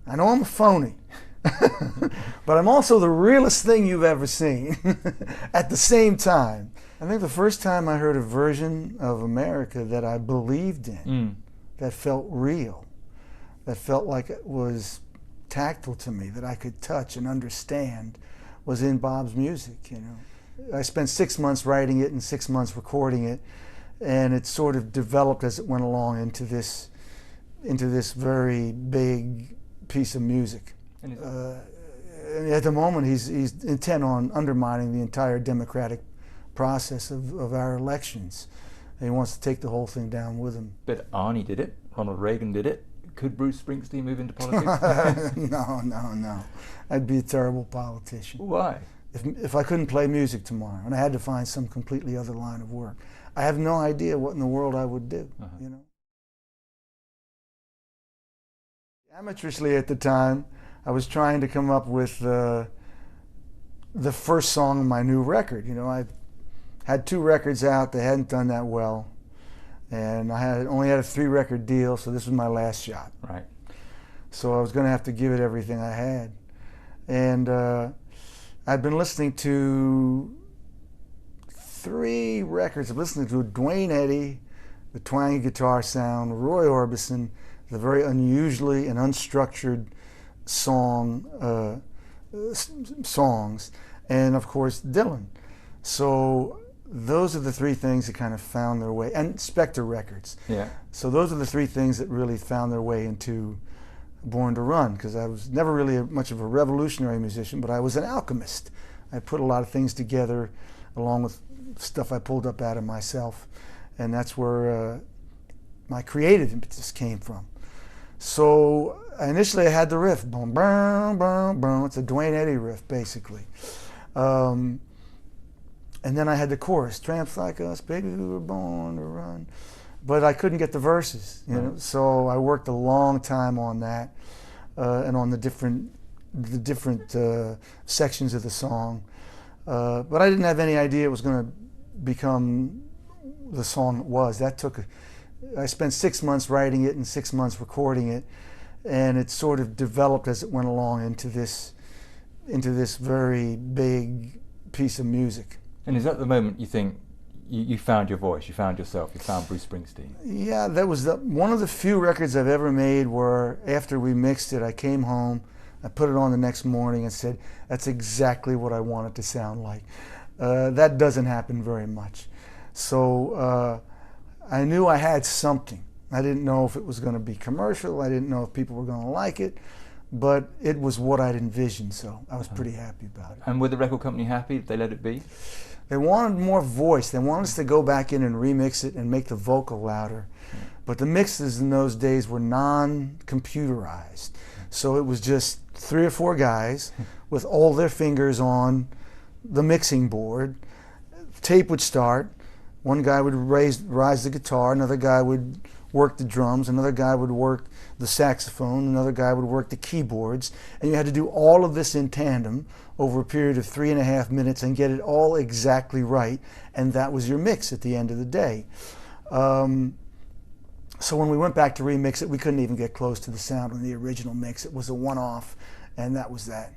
I know I'm a phony, but I'm also the realest thing you've ever seen at the same time. I think the first time I heard a version of America that I believed in, that felt real, that felt like it was tactile to me, that I could touch and understand, was in Bob's music, you know. I spent 6 months writing it and 6 months recording it, and it sort of developed as it went along into this very big piece of music. At the moment, he's intent on undermining the entire democratic process of our elections. And he wants to take the whole thing down with him. But Arnie did it. Ronald Reagan did it. Could Bruce Springsteen move into politics? No. I'd be a terrible politician. Why? If I couldn't play music tomorrow and I had to find some completely other line of work, I have no idea what in the world I would do. You know. Amateurishly at the time, I was trying to come up with the first song of my new record. You know, I had 2 records out. They hadn't done that well, and I only had a 3-record deal, so this was my last shot. Right. So I was going to have to give it everything I had, and I'd been listening to 3 records. I've listened to Duane Eddy, the twangy guitar sound, Roy Orbison, the very unusually and unstructured songs, and of course Dylan. So those are the 3 things that kind of found their way, and Spectre Records. Yeah. So those are the 3 things that really found their way into Born to Run, because I was never really much of a revolutionary musician, but I was an alchemist. I put a lot of things together along with stuff I pulled up out of myself, and that's where my creative impetus came from. So initially I had the riff, boom, boom, boom, boom. It's a Duane Eddy riff, basically. And then I had the chorus, tramps like us, baby, we were born to run. But I couldn't get the verses, you know. So I worked a long time on that, and on the different sections of the song. But I didn't have any idea it was going to become the song it was. I spent 6 months writing it and 6 months recording it, and it sort of developed as it went along into this very big piece of music. And is that the moment you think you found your voice, you found yourself, you found Bruce Springsteen? Yeah, that was one of the few records I've ever made where after we mixed it, I came home, I put it on the next morning and said, that's exactly what I want it to sound like. That doesn't happen very much. So I knew I had something. I didn't know if it was going to be commercial. I didn't know if people were going to like it, but it was what I'd envisioned, so I was pretty happy about it. And were the record company happy? Did they let it be? They wanted more voice. They wanted us to go back in and remix it and make the vocal louder. But the mixes in those days were non-computerized. So it was just 3 or 4 guys with all their fingers on the mixing board. Tape would start. One guy would rise the guitar, another guy would work the drums, another guy would work the saxophone, another guy would work the keyboards, and you had to do all of this in tandem over a period of 3.5 minutes and get it all exactly right, and that was your mix at the end of the day. So when we went back to remix it, we couldn't even get close to the sound in the original mix. It was a one-off, and that was that.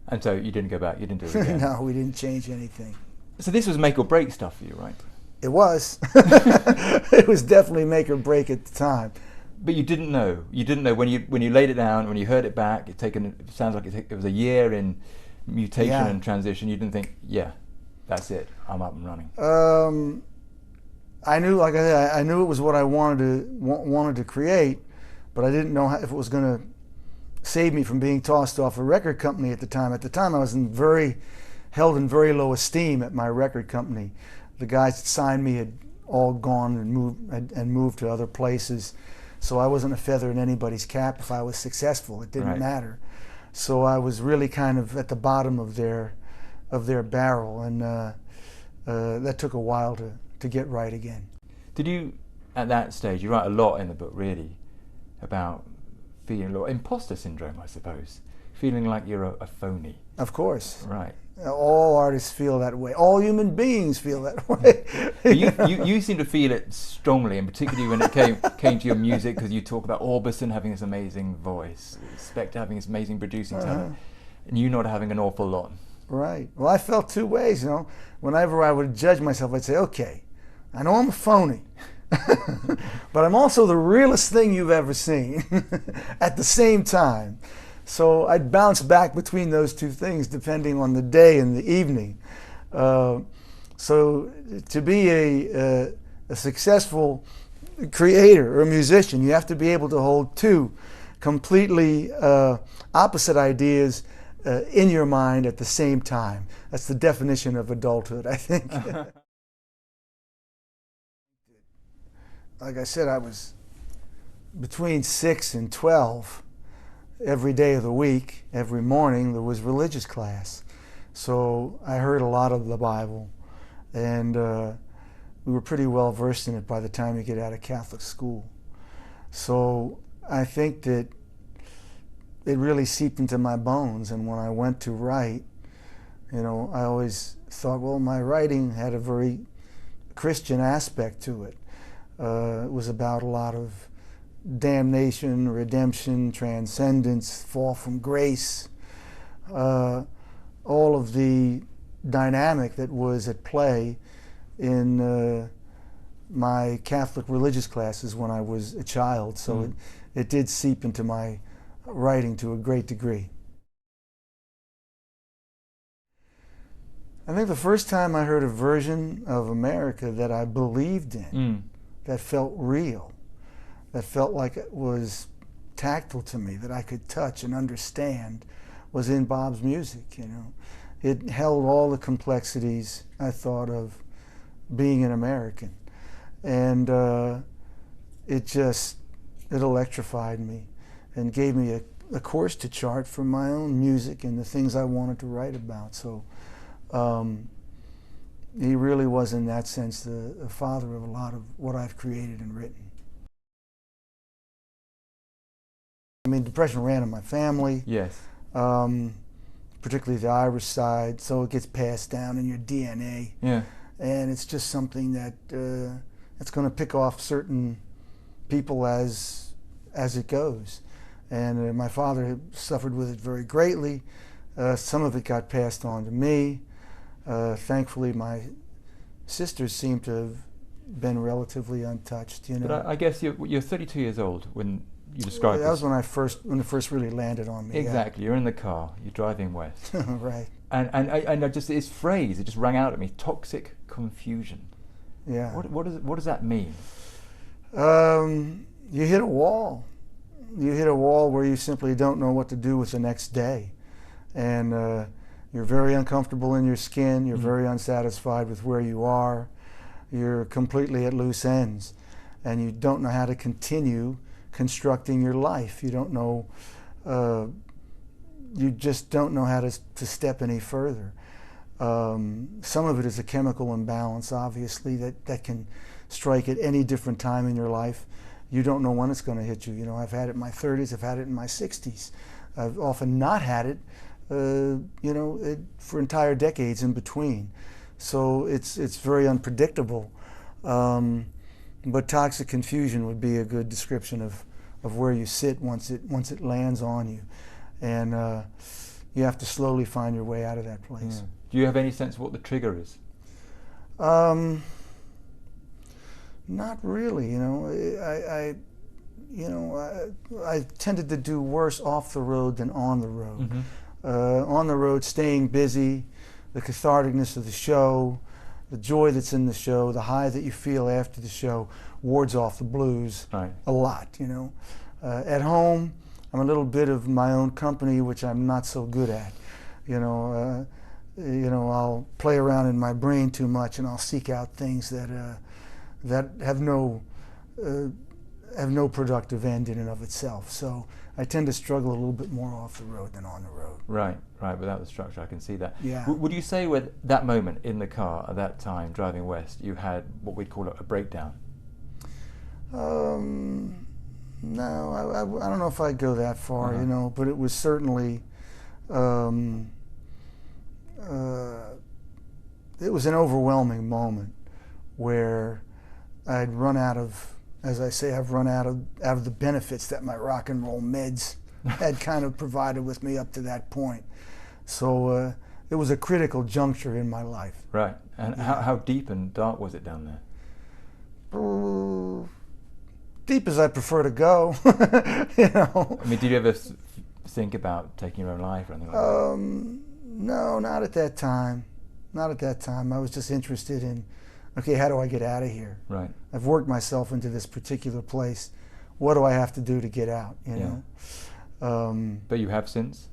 And so you didn't go back, you didn't do it again? No, we didn't change anything. So this was make or break stuff for you, right? It was. It was definitely make or break at the time. But you didn't know. You didn't know when you laid it down, when you heard it back. It sounds like it was a year in mutation and transition. You didn't think, yeah, that's it. I'm up and running. I knew, like I said, I knew it was what I wanted to create, but I didn't know if it was going to save me from being tossed off a record company at the time. At the time, I was held in very low esteem at my record company. The guys that signed me had all gone and moved to other places, so I wasn't a feather in anybody's cap if I was successful. It didn't matter. So I was really kind of at the bottom of their barrel, and that took a while to get right again. Did you, at that stage, you write a lot in the book really about feeling a lot imposter syndrome, I suppose, feeling like you're a phony. Of course. Right. All artists feel that way. All human beings feel that way. You seem to feel it strongly, and particularly when it came to your music, because you talk about Orbison having this amazing voice, Spector having this amazing producing talent, and you not having an awful lot. Right. Well, I felt two ways, you know. Whenever I would judge myself, I'd say, okay, I know I'm a phony, but I'm also the realest thing you've ever seen at the same time. So I'd bounce back between those two things depending on the day and the evening. So to be a successful creator or a musician, you have to be able to hold two completely opposite ideas in your mind at the same time. That's the definition of adulthood, I think. Like I said, I was between 6 and 12. Every day of the week, every morning, there was religious class. So I heard a lot of the Bible, and we were pretty well versed in it by the time you get out of Catholic school. So I think that it really seeped into my bones, and when I went to write, you know, I always thought, well, my writing had a very Christian aspect to it. It was about a lot of damnation, redemption, transcendence, fall from grace, all of the dynamic that was at play in my Catholic religious classes when I was a child. So it did seep into my writing to a great degree. I think the first time I heard a version of America that I believed in, that felt real, that felt like it was tactile to me, that I could touch and understand, was in Bob's music. You know, it held all the complexities, I thought, of being an American, and it electrified me and gave me a course to chart for my own music and the things I wanted to write about. So he really was, in that sense, the father of a lot of what I've created and written. I mean, depression ran in my family. Yes. Particularly the Irish side, so it gets passed down in your DNA. Yeah. And it's just something that it's going to pick off certain people as it goes. And my father suffered with it very greatly. Some of it got passed on to me. Thankfully, my sisters seem to have been relatively untouched. You know. But I guess you're 32 years old when you described that was when it first really landed on me. Exactly. Yeah. You're in the car. You're driving west. Right. And I just, this phrase, it just rang out at me: toxic confusion. Yeah. What does that mean? You hit a wall. You hit a wall where you simply don't know what to do with the next day, and you're very uncomfortable in your skin. You're very unsatisfied with where you are. You're completely at loose ends, and you don't know how to continue constructing your life. You don't know. You just don't know how to step any further. Some of it is a chemical imbalance, obviously, that can strike at any different time in your life. You don't know when it's going to hit you. You know, I've had it in my 30s, I've had it in my 60s. I've often not had it, for entire decades in between. So it's very unpredictable. But toxic confusion would be a good description of where you sit once it lands on you. And you have to slowly find your way out of that place. Yeah. Do you have any sense of what the trigger is? Not really. You know, I tended to do worse off the road than on the road. On the road, staying busy, the catharticness of the show, the joy that's in the show, the high that you feel after the show wards off the blues a lot. You know, at home, I'm a little bit of my own company, which I'm not so good at. You know, I'll play around in my brain too much, and I'll seek out things that have no productive end in and of itself. So I tend to struggle a little bit more off the road than on the road. Right. Without the structure, I can see that. Yeah. Would you say with that moment in the car at that time, driving west, you had what we'd call a breakdown? No, I don't know if I'd go that far, you know, but it was certainly um, it was an overwhelming moment where I'd run out of, as I say, I've run out of the benefits that my rock and roll meds had kind of provided with me up to that point. So it was a critical juncture in my life. Right. And how deep and dark was it down there? Deep as I prefer to go, you know. I mean, did you ever think about taking your own life or anything like that? No, not at that time. Not at that time. I was just interested in, okay, how do I get out of here? Right. I've worked myself into this particular place. What do I have to do to get out? You know. But you have since.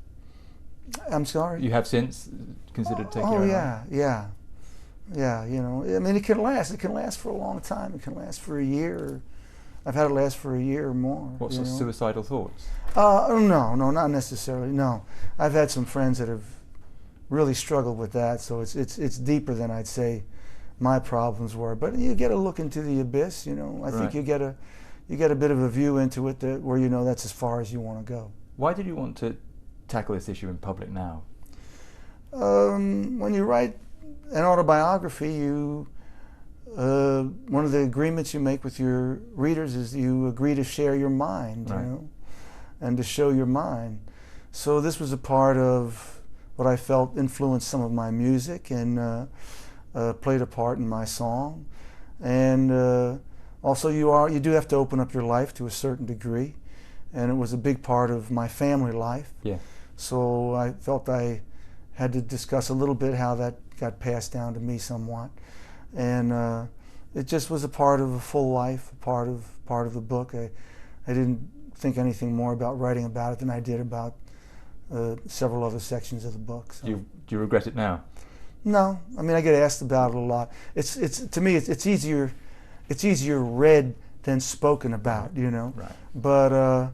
I'm sorry. You have since considered taking your own life? Yeah. You know, I mean, it can last. It can last for a long time. It can last for a year. I've had it last for a year or more. What sort of suicidal thoughts? No, not necessarily. No, I've had some friends that have really struggled with that. So it's deeper than I'd say my problems were. But you get a look into the abyss. You know, I think you get a bit of a view into it where you know that's as far as you want to go. Why did you want to tackle this issue in public now? When you write an autobiography, one of the agreements you make with your readers is you agree to share your mind, right. You know, and to show your mind. So this was a part of what I felt influenced some of my music and played a part in my song. And also you do have to open up your life to a certain degree, and it was a big part of my family life. Yeah. So I felt I had to discuss a little bit how that got passed down to me somewhat. And it just was a part of a full life, a part of the book. I didn't think anything more about writing about it than I did about several other sections of the book. So. Do you regret it now? No, I mean I get asked about it a lot. It's to me it's easier read than spoken about, you know. Right. But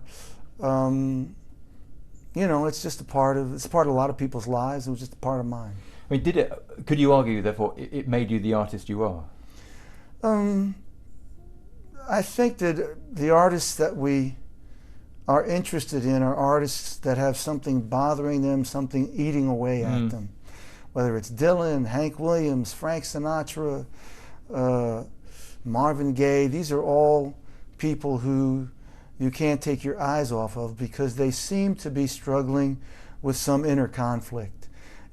you know, it's just a part of a lot of people's lives. It was just a part of mine. I mean, could you argue, therefore, it made you the artist you are? I think that the artists that we are interested in are artists that have something bothering them, something eating away at them. Whether it's Dylan, Hank Williams, Frank Sinatra, Marvin Gaye, these are all people who you can't take your eyes off of because they seem to be struggling with some inner conflict.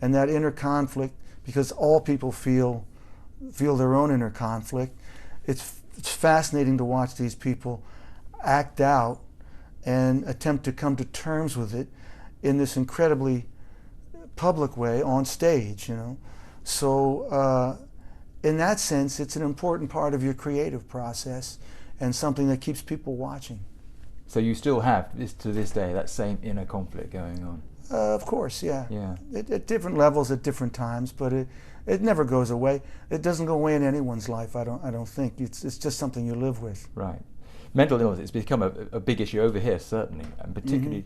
And that inner conflict, because all people feel their own inner conflict, it's fascinating to watch these people act out and attempt to come to terms with it in this incredibly public way on stage, you know. So in that sense, it's an important part of your creative process and something that keeps people watching. So you still have, to this day, that same inner conflict going on? Of course, yeah. Yeah. At different levels, at different times, but it never goes away. It doesn't go away in anyone's life. I don't think it's just something you live with. Right. Mental illness has become a big issue over here, certainly, and particularly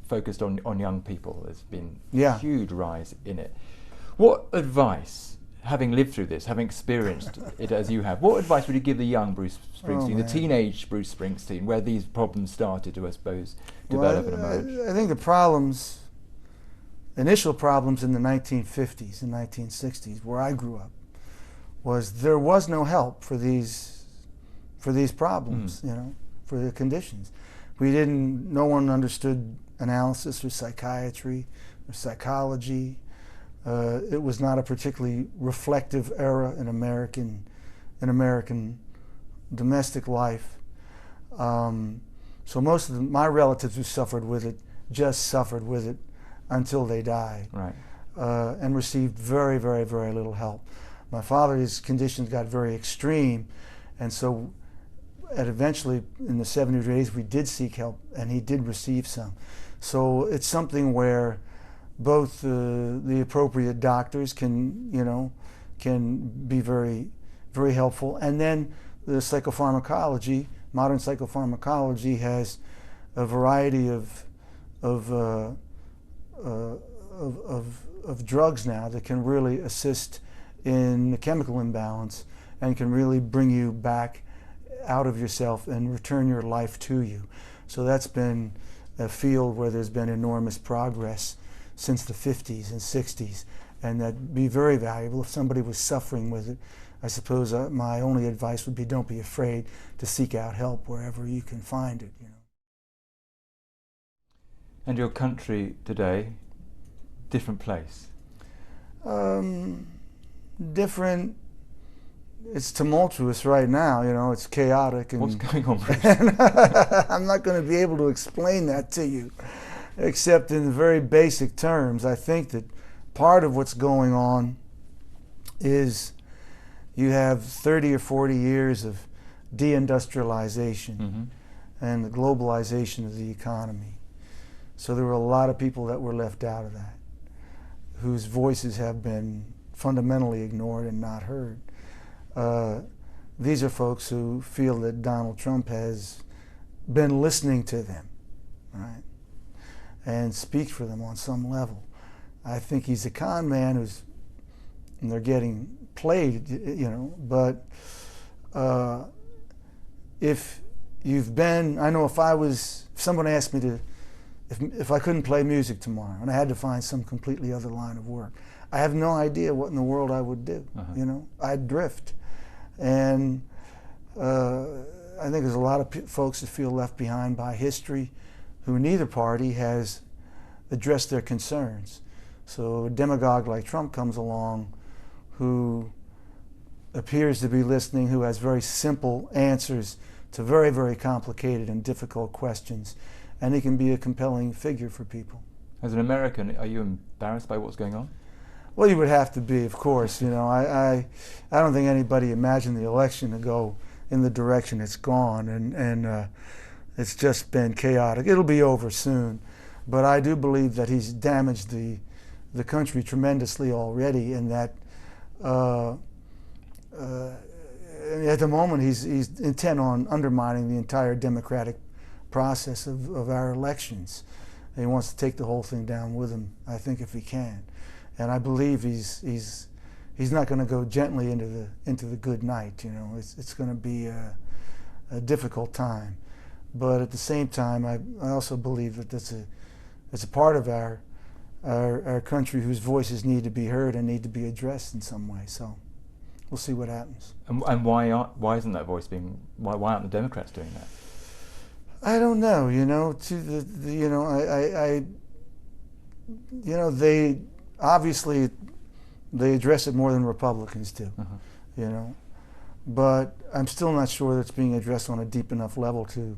focused on young people. There's been a huge rise in it. What advice, having lived through this, having experienced it as you have, what advice would you give the young Bruce Springsteen, the teenage Bruce Springsteen, where these problems started to, I suppose, develop and emerge? I think the initial problems in the 1950s and 1960s, where I grew up, was there was no help for these problems, you know, for the conditions. No one understood analysis or psychiatry or psychology. It was not a particularly reflective era in American domestic life. So most of my relatives who suffered with it just suffered with it until they died, right. And received very, very, very little help. My father's conditions got very extreme, and so eventually in the 70s or 80s we did seek help, and he did receive some. So it's something where both the appropriate doctors can be very, very helpful, and then the psychopharmacology, modern psychopharmacology, has a variety of drugs now that can really assist in the chemical imbalance and can really bring you back out of yourself and return your life to you. So that's been a field where there's been enormous progress since the 50s and 60s, and that'd be very valuable if somebody was suffering with it. I suppose my only advice would be don't be afraid to seek out help wherever you can find it. You know. And your country today, different place? Different. It's tumultuous right now, you know, it's chaotic. And, what's going on, Bruce? I'm not going to be able to explain that to you, except in very basic terms. I think that part of what's going on is you have 30 or 40 years of deindustrialization and the globalization of the economy. So there were a lot of people that were left out of that, whose voices have been fundamentally ignored and not heard. These are folks who feel that Donald Trump has been listening to them, right, and speaks for them on some level. I think he's a con man and they're getting played, you know, but if you've been, I know if someone asked me if I couldn't play music tomorrow and I had to find some completely other line of work, I have no idea what in the world I would do, you know, I'd drift. And I think there's a lot of folks that feel left behind by history who neither party has addressed their concerns. So a demagogue like Trump comes along who appears to be listening, who has very simple answers to very, very complicated and difficult questions, and he can be a compelling figure for people. As an American, are you embarrassed by what's going on? Well, you would have to be, of course. You know, I don't think anybody imagined the election to go in the direction it's gone, and it's just been chaotic. It'll be over soon, but I do believe that he's damaged the country tremendously already, in that at the moment he's intent on undermining the entire democratic process of our elections. And he wants to take the whole thing down with him, I think, if he can. And I believe he's not going to go gently into the good night. You know, it's going to be a difficult time. But at the same time, I also believe that it's a part of our country whose voices need to be heard and need to be addressed in some way. So we'll see what happens. And why isn't that voice being? Why aren't the Democrats doing that? I don't know. You know, they obviously they address it more than Republicans do. You know, but I'm still not sure that it's being addressed on a deep enough level to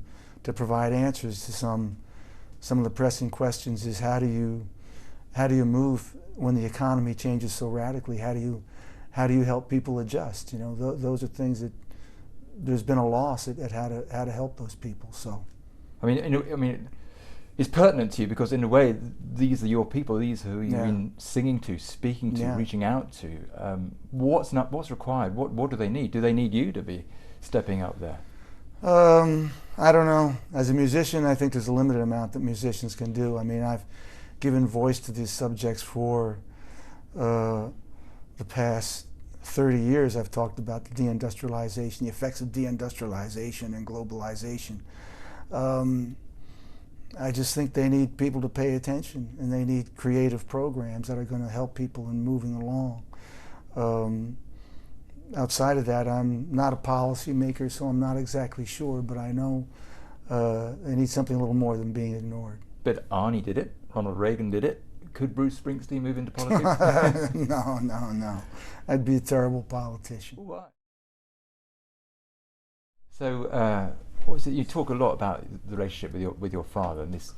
provide answers to some of the pressing questions. Is how do you move when the economy changes so radically? How do you help people adjust? You know, those are things that there's been a loss at how to help those people. So, I mean, it's pertinent to you because in a way these are your people. These are who you've been singing to, speaking to, reaching out to. What's required? What do they need? Do they need you to be stepping up there? I don't know. As a musician, I think there's a limited amount that musicians can do. I mean, I've given voice to these subjects for the past 30 years. I've talked about the deindustrialization, the effects of deindustrialization and globalization. I just think they need people to pay attention, and they need creative programs that are going to help people in moving along. Outside of that, I'm not a policy maker, so I'm not exactly sure, but I know they need something a little more than being ignored. But Arnie did it, Ronald Reagan did it. Could Bruce Springsteen move into politics? No. I'd be a terrible politician. Why? So, what was it? You talk a lot about the relationship with your father, and this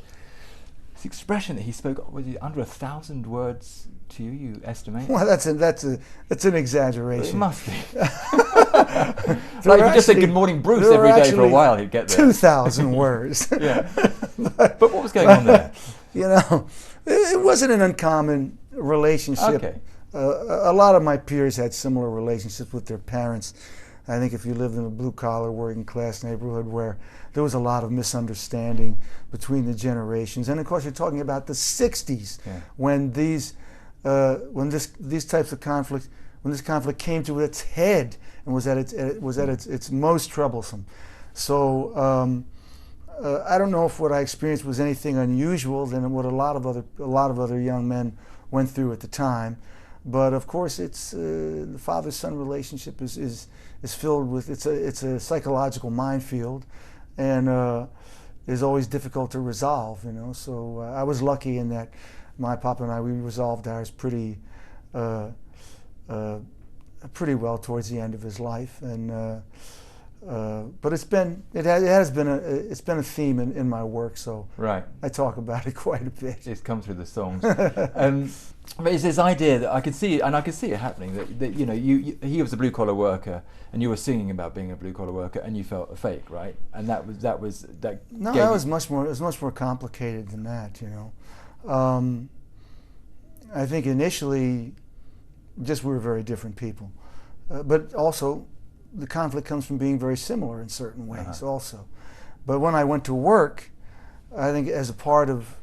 expression that he spoke. Was it under 1,000 words to you? You estimate? Well, that's an exaggeration. It must be. Like if you just said "Good morning, Bruce" every day for a while, he'd get there. 2,000 words. Yeah. But what was going on there? You know, it wasn't an uncommon relationship. Okay. A lot of my peers had similar relationships with their parents. I think if you lived in a blue-collar, working-class neighborhood where there was a lot of misunderstanding between the generations, and of course you're talking about the '60s, when this conflict came to its head and was at its most troublesome. So I don't know if what I experienced was anything unusual than what a lot of other young men went through at the time. But of course, it's the father-son relationship is filled with it's a psychological minefield, and is always difficult to resolve. You know, so I was lucky in that my papa and we resolved ours pretty well towards the end of his life, and but it's been a theme in my work. So right, I talk about it quite a bit. It's come through the songs. But it's this idea that I can see it happening. That you know, he was a blue collar worker, and you were singing about being a blue collar worker, and you felt a fake, right? And that was. No, that was much more. It was much more complicated than that. You know, I think initially, just we were very different people, but also the conflict comes from being very similar in certain ways also. But when I went to work, I think as a part of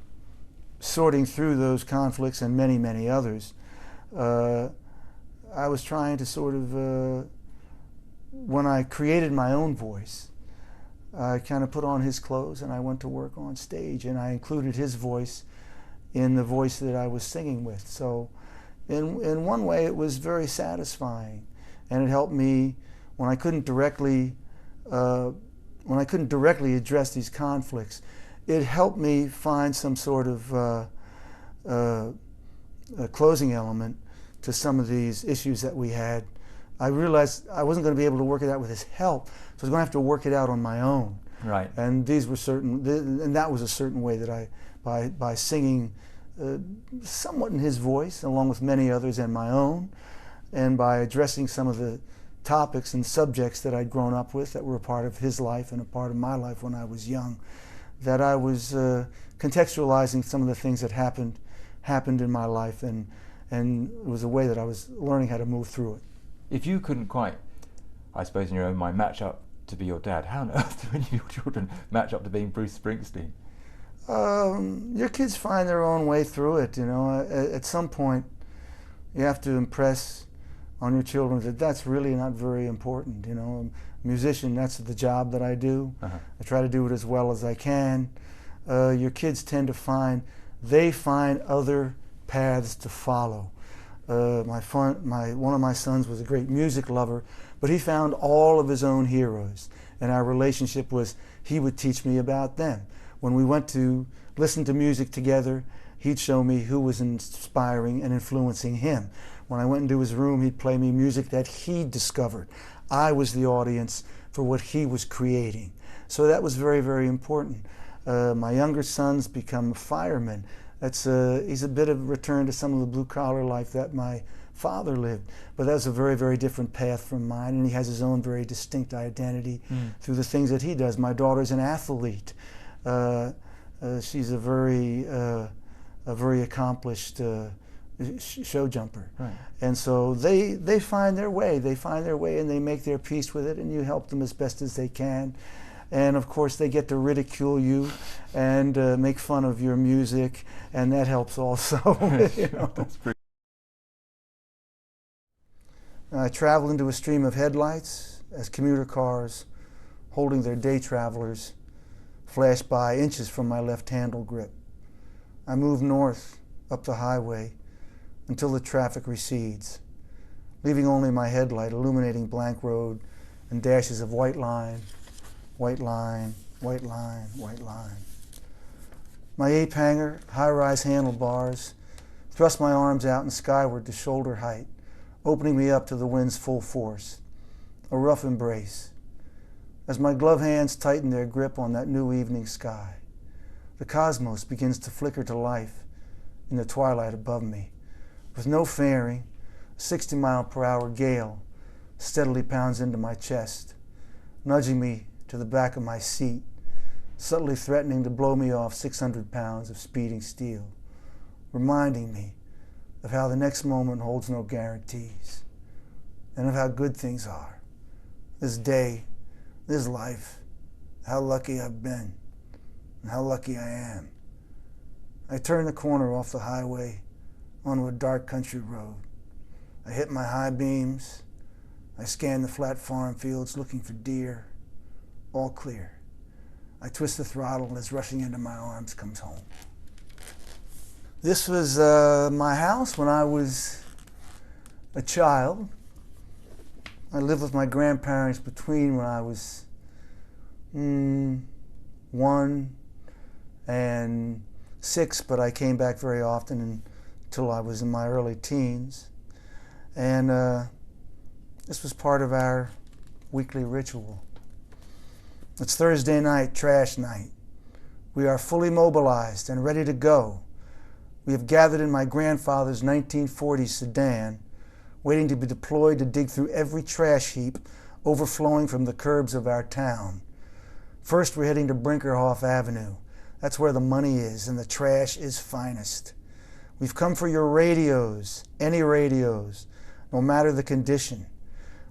sorting through those conflicts and many, many others, I was trying to sort of, when I created my own voice, I kind of put on his clothes and I went to work on stage, and I included his voice in the voice that I was singing with. So in one way it was very satisfying, and it helped me when I couldn't directly address these conflicts. It helped me find some sort of a closing element to some of these issues that we had. I realized I wasn't going to be able to work it out with his help, so I was going to have to work it out on my own. Right. And these were and that was a certain way that by singing somewhat in his voice, along with many others and my own, and by addressing some of the topics and subjects that I'd grown up with that were a part of his life and a part of my life when I was young, that I was contextualizing some of the things that happened in my life, and it was a way that I was learning how to move through it. If you couldn't quite, I suppose in your own mind, match up to be your dad, how on earth do any of your children match up to being Bruce Springsteen? Your kids find their own way through it, you know. At some point, you have to impress on your children that that's really not very important, you know. A musician, that's the job that I do. I try to do it as well as I can. Your kids tend to find other paths to follow. One of my sons was a great music lover, but he found all of his own heroes, and our relationship was he would teach me about them. When we went to listen to music together, he'd show me who was inspiring and influencing him. When I went into his room, he'd play me music that he discovered. I was the audience for what he was creating. So that was very, very important. My younger son's become a fireman. He's a bit of a return to some of the blue-collar life that my father lived. But that's a very, very different path from mine, and he has his own very distinct identity through the things that he does. My daughter's an athlete. She's a very accomplished show jumper, right. And so they find their way. They find their way, and they make their peace with it, and you help them as best as they can. And of course, they get to ridicule you and make fun of your music, and that helps also. You know? That's pretty. I travel into a stream of headlights as commuter cars, holding their day travelers, flash by inches from my left handle grip. I move north up the highway until the traffic recedes, leaving only my headlight illuminating blank road and dashes of white line, white line, white line, white line. My ape hanger, high-rise handlebars, thrust my arms out and skyward to shoulder height, opening me up to the wind's full force. A rough embrace. As my glove hands tighten their grip on that new evening sky, the cosmos begins to flicker to life in the twilight above me. With no fairing, a 60-mile-per-hour gale steadily pounds into my chest, nudging me to the back of my seat, subtly threatening to blow me off 600 pounds of speeding steel, reminding me of how the next moment holds no guarantees, and of how good things are. This day, this life, how lucky I've been, and how lucky I am. I turn the corner off the highway onto a dark country road. I hit my high beams. I scan the flat farm fields looking for deer. All clear. I twist the throttle and as rushing into my arms comes home. This was my house when I was a child. I lived with my grandparents between when I was 1 and 6, but I came back very often until I was in my early teens. And this was part of our weekly ritual. It's Thursday night, trash night. We are fully mobilized and ready to go. We have gathered in my grandfather's 1940 sedan, waiting to be deployed to dig through every trash heap overflowing from the curbs of our town. First, we're heading to Brinkerhoff Avenue. That's where the money is and the trash is finest. We've come for your radios, any radios, no matter the condition.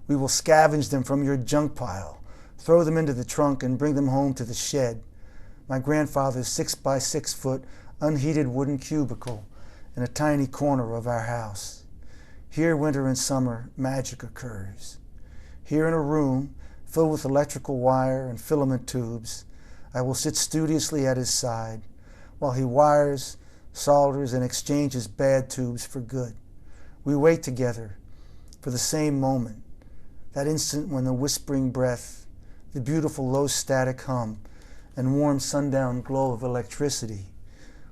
We will scavenge them from your junk pile, throw them into the trunk, and bring them home to the shed, my grandfather's 6-by-6 foot unheated wooden cubicle in a tiny corner of our house. Here, winter and summer, magic occurs. Here in a room filled with electrical wire and filament tubes, I will sit studiously at his side while he wires, solders, and exchanges bad tubes for good. We wait together for the same moment, that instant when the whispering breath, the beautiful low static hum, and warm sundown glow of electricity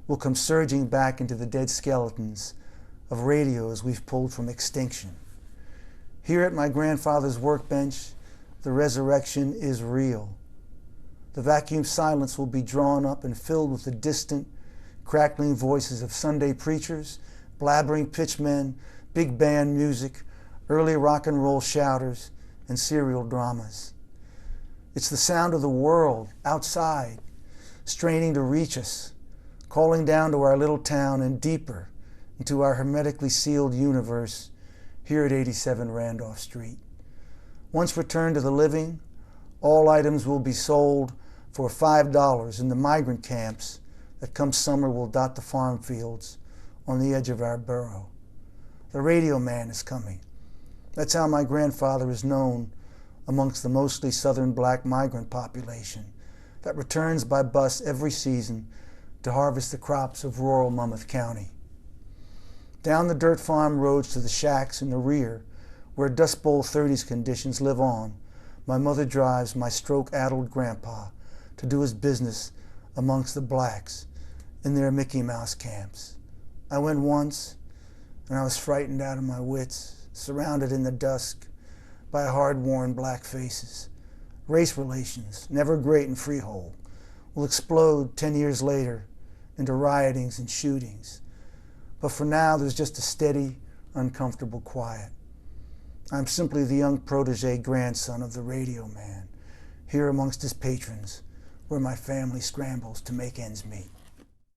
will come surging back into the dead skeletons of radios we've pulled from extinction. Here at my grandfather's workbench, the resurrection is real. The vacuum silence will be drawn up and filled with the distant, crackling voices of Sunday preachers, blabbering pitchmen, big band music, early rock and roll shouters, and serial dramas. It's the sound of the world outside, straining to reach us, calling down to our little town and deeper into our hermetically sealed universe here at 87 Randolph Street. Once returned to the living, all items will be sold for $5 in the migrant camps that come summer will dot the farm fields on the edge of our borough. The radio man is coming. That's how my grandfather is known amongst the mostly southern black migrant population that returns by bus every season to harvest the crops of rural Monmouth County. Down the dirt farm roads to the shacks in the rear, where Dust Bowl 30s conditions live on, my mother drives my stroke-addled grandpa to do his business amongst the blacks in their Mickey Mouse camps. I went once, and I was frightened out of my wits, surrounded in the dusk by hard-worn black faces. Race relations, never great in Freehold, will explode 10 years later into riotings and shootings. But for now, there's just a steady, uncomfortable quiet. I'm simply the young protege grandson of the radio man, here amongst his patrons, where my family scrambles to make ends meet.